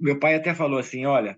Meu pai até falou assim: olha,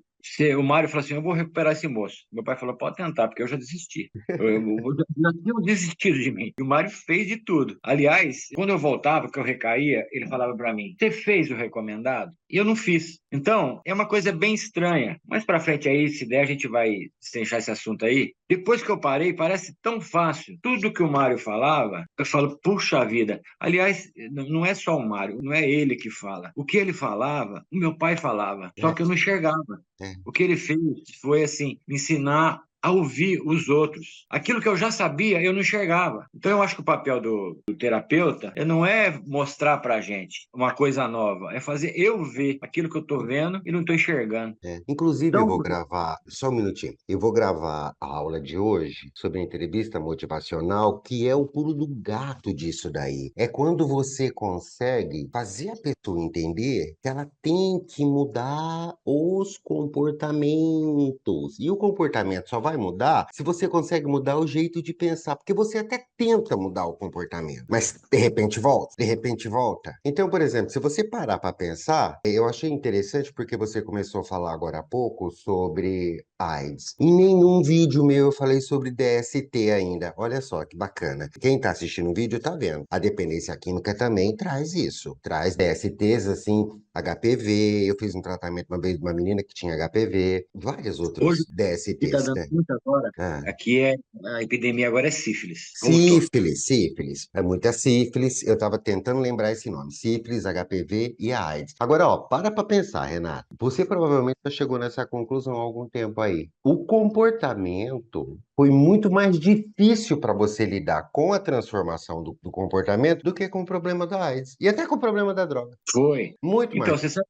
o Mário falou assim: eu vou recuperar esse moço. Meu pai falou: pode tentar, porque eu já desisti. Eu já tinha desistido de mim. E o Mário fez de tudo. Aliás, quando eu voltava, que eu recaía, ele falava para mim: você fez o recomendado? E eu não fiz. Então, é uma coisa bem estranha. Mais para frente aí, se der, a gente vai destrinchar esse assunto aí. Depois que eu parei, parece tão fácil. Tudo que o Mário falava, eu falo, puxa vida. Aliás, não é só o Mário, não é ele que fala. O que ele falava, o meu pai falava, só É, que eu não enxergava. é. O que ele fez foi assim, me ensinar a ouvir os outros. Aquilo que eu já sabia, eu não enxergava. Então, eu acho que o papel do terapeuta não é mostrar para a gente uma coisa nova, é fazer eu ver aquilo que eu estou vendo e não estou enxergando. É. Inclusive, eu Então, vou gravar, só um minutinho, eu vou gravar a aula de hoje sobre a entrevista motivacional, que é o pulo do gato disso daí. É quando você consegue fazer a pessoa entender que ela tem que mudar os comportamentos. E o comportamento só vai mudar se você consegue mudar o jeito de pensar, porque você até tenta mudar o comportamento, mas de repente volta, de repente volta. Então, por exemplo, se você parar para pensar, eu achei interessante porque você começou a falar agora há pouco sobre AIDS. Em nenhum vídeo meu eu falei sobre DST ainda. Olha só que bacana. Quem está assistindo o vídeo está vendo. A dependência química também traz isso. Traz DSTs assim, HPV. Eu fiz um tratamento uma vez de uma menina que tinha HPV. Vários hoje, outros o que está DSTs, dando né? muito agora, Ah. aqui é a epidemia agora é sífilis. Voltou. Sífilis, sífilis. É muita sífilis. Eu estava tentando lembrar esse nome. Sífilis, HPV e a AIDS. Agora, ó, para pensar, Renato. Você provavelmente já chegou nessa conclusão há algum tempo aí. O comportamento foi muito mais difícil para você lidar com a transformação do comportamento do que com o problema da AIDS. E até com o problema da droga. Foi. Muito Então, mais. você sabe,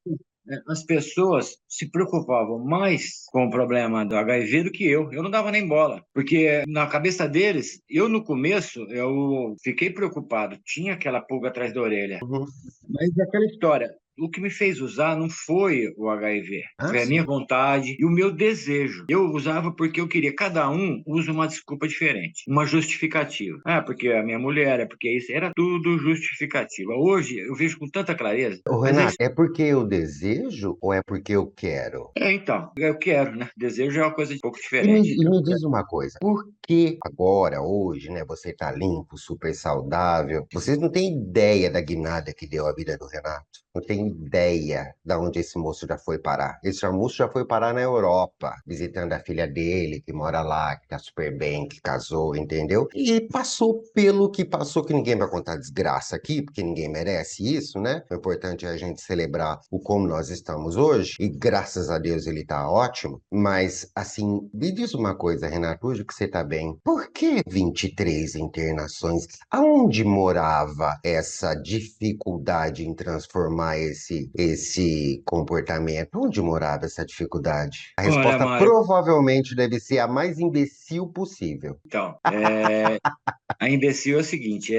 as pessoas se preocupavam mais com o problema do HIV do que eu. Eu não dava nem bola, porque na cabeça deles, eu no começo, eu fiquei preocupado, tinha aquela pulga atrás da orelha. Uhum. Mas é aquela história. O que me fez usar não foi o HIV, Ah, foi a minha sim. vontade e o meu desejo. Eu usava porque eu queria. Cada um usa uma desculpa diferente, uma justificativa. Ah, porque a minha mulher, é porque isso. Era tudo justificativa. Hoje eu vejo com tanta clareza, Ô, mas é Renato, isso. é porque eu desejo ou é porque eu quero? Então, eu quero, né? Desejo é uma coisa um pouco E me, diferente. e me diz uma coisa, por que agora, hoje, né, você tá limpo, super saudável, vocês não têm ideia da guinada que deu a vida do Renato? Não tem ideia de onde esse moço já foi parar. Esse moço já foi parar na Europa, visitando a filha dele, que mora lá, que tá super bem, que casou, entendeu? E passou pelo que passou, que ninguém vai contar desgraça aqui, porque ninguém merece isso, né? O importante é a gente celebrar o como nós estamos hoje, e graças a Deus ele tá ótimo, mas, assim, me diz uma coisa, Renato, hoje que você tá bem, por que 23 internações? Aonde morava essa dificuldade em transformar esse comportamento? Onde morava essa dificuldade? A Olha, resposta Mário, provavelmente deve ser a mais imbecil possível. então, a imbecil é o seguinte,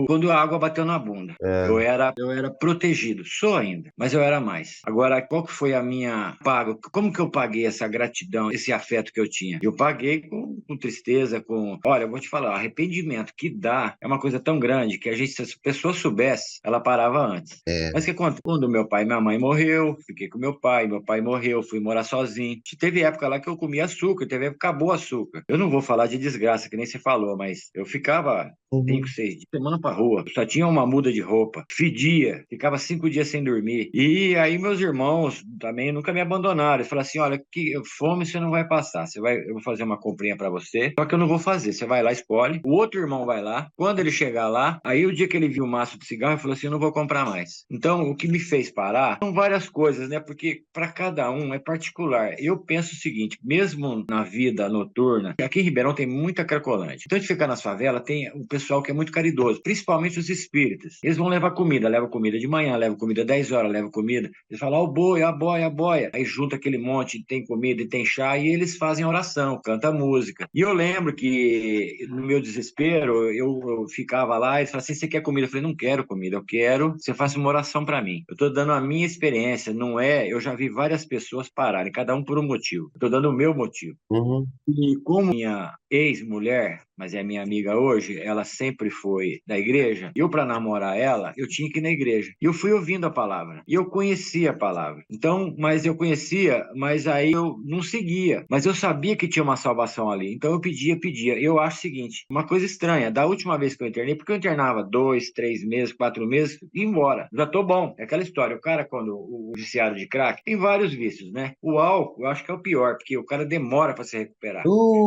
quando a água bateu na bunda, É. eu era protegido, sou ainda, mas eu era mais. Agora, qual que foi a minha paga? Como que eu paguei essa gratidão, esse afeto que eu tinha? Eu paguei com tristeza, olha, eu vou te falar, o arrependimento que dá é uma coisa tão grande que se a pessoa soubesse, ela parava antes. Mas o que É. acontece? Quando meu pai e minha mãe morreu, fiquei com meu pai morreu, fui morar sozinho. Teve época lá que eu comia açúcar, teve época que acabou o açúcar. Eu não vou falar de desgraça, que nem você falou, mas eu ficava 5, 6 dias semana pra rua. Só tinha uma muda de roupa. Fedia. Ficava 5 dias sem dormir. E aí meus irmãos também nunca me abandonaram. Eles falaram assim, olha, que fome você não vai passar. Eu vou fazer uma comprinha pra você. Só que eu não vou fazer. Você vai lá, escolhe. O outro irmão vai lá. Quando ele chegar lá, aí o dia que ele viu o maço de cigarro, ele falou assim, eu não vou comprar mais. Então, o que me fez parar são várias coisas, né? Porque para cada um é particular. Eu penso o seguinte, mesmo na vida noturna, aqui em Ribeirão tem muita cracolândia. Então, a gente fica nas favelas, tem o pessoal que é muito caridoso, principalmente os espíritas. Eles vão levam comida de manhã, levam comida 10 horas, levam comida. Eles falam, ó, o boi, a boia, a boia. Aí junta aquele monte, tem comida e tem chá, e eles fazem oração, canta música. E eu lembro que, no meu desespero, eu ficava lá e eles falavam assim, você quer comida? Eu falei, não quero comida, eu quero que você faça uma oração orientação para mim. Eu estou dando a minha experiência, não é... Eu já vi várias pessoas pararem, cada um por um motivo. Eu estou dando o meu motivo. Uhum. E como minha ex-mulher, mas é minha amiga hoje, ela sempre foi da igreja, eu para namorar ela, eu tinha que ir na igreja. E eu fui ouvindo a palavra. E eu conhecia a palavra. Então, mas eu conhecia, mas aí eu não seguia. Mas eu sabia que tinha uma salvação ali. Então eu pedia, pedia. Eu acho o seguinte, uma coisa estranha, da última vez que eu internei, porque eu internava 2, 3 meses, 4 meses, e ia embora. Já tô bom. É aquela história, o cara, quando o viciado de crack, tem vários vícios, né? O álcool, eu acho que é o pior, porque o cara demora para se recuperar.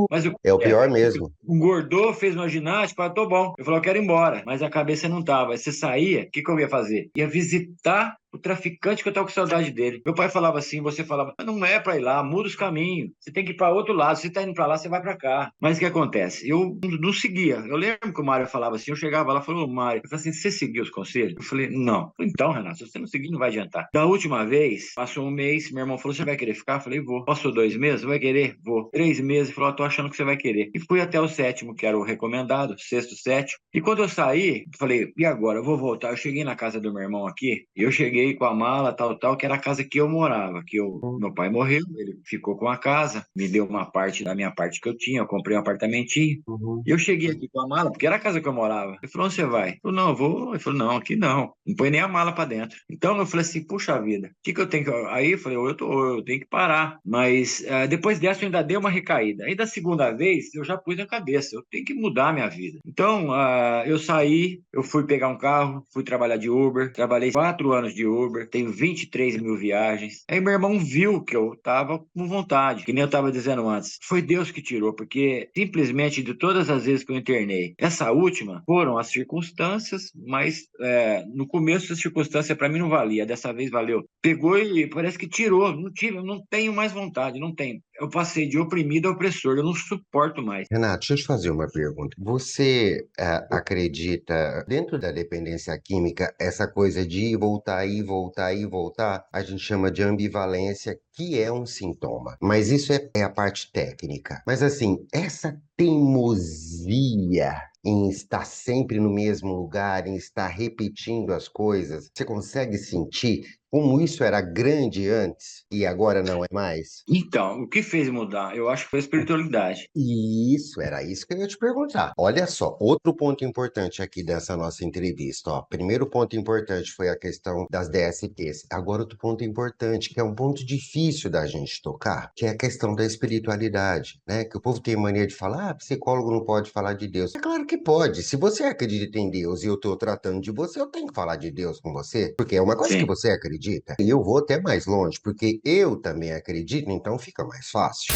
Mas o É o pior mesmo. engordou, fez uma ginástica, falou, tô bom. Eu falei, eu quero ir embora. Mas a cabeça não tava. Aí você saía, o que que eu ia fazer? Ia visitar o traficante que eu tava com saudade dele. Meu pai falava assim, você falava, não é para ir lá, muda os caminhos. Você tem que ir para outro lado. Se você tá indo para lá, você vai para cá. Mas o que acontece? Eu não seguia. Eu lembro que o Mário falava assim, eu chegava lá e falava, Mário, eu falei assim, você seguiu os conselhos? Eu falei, não. Eu falei, então, Renato, se você não seguir, não vai adiantar. Da última vez, passou um mês, meu irmão falou, você vai querer ficar? Eu falei, vou. Passou 2 meses, vai querer? Vou. 3 meses, falou, tô achando que você vai querer. E fui até o 7º, que era o recomendado, 6º, 7º. E quando eu saí, falei, e agora? Eu vou voltar. Eu cheguei na casa do meu irmão aqui, e eu cheguei com a mala, tal, que era a casa que eu morava, meu pai morreu, ele ficou com a casa, me deu uma parte da minha parte que eu tinha, eu comprei um apartamentinho. Uhum. E eu cheguei aqui com a mala, porque era a casa que eu morava. Ele falou, onde você vai? Eu falei, não, eu vou. Ele falou, não, aqui não. Não põe nem a mala pra dentro. Então eu falei assim, puxa vida, o que que eu tenho que... Aí eu falei, eu tenho que parar. Mas depois dessa eu ainda dei uma recaída. Aí da segunda vez, eu já pus na cabeça, eu tenho que mudar a minha vida. Então eu saí, eu fui pegar um carro, fui trabalhar de Uber, trabalhei 4 anos de Uber, tenho 23 mil viagens. Aí meu irmão viu que eu tava com vontade, que nem eu tava dizendo antes. Foi Deus que tirou, porque simplesmente de todas as vezes que eu internei, essa última foram as circunstâncias, mas no começo as circunstâncias para mim não valia, dessa vez valeu. Pegou e parece que tirou, não tive, não tenho mais vontade, não tenho. Eu passei de oprimido a opressor, eu não suporto mais. Renato, deixa eu te fazer uma pergunta. Você acredita, dentro da dependência química, essa coisa de ir, voltar, ir, voltar, ir, voltar, a gente chama de ambivalência, que é um sintoma. Mas isso é a parte técnica. Mas assim, essa teimosia em estar sempre no mesmo lugar, em estar repetindo as coisas, você consegue sentir como isso era grande antes e agora não é mais? Então, o que fez mudar? Eu acho que foi a espiritualidade. Isso, era isso que eu ia te perguntar. Olha só, outro ponto importante aqui dessa nossa entrevista, ó. Primeiro ponto importante foi a questão das DSTs. Agora outro ponto importante, que é um ponto difícil da gente tocar, que é a questão da espiritualidade, né? Que o povo tem mania de falar, psicólogo não pode falar de Deus. É claro que pode. Se você acredita em Deus e eu tô tratando de você, eu tenho que falar de Deus com você, porque é uma coisa que Sim. você acredita. E eu vou até mais longe, porque eu também acredito, então fica mais fácil.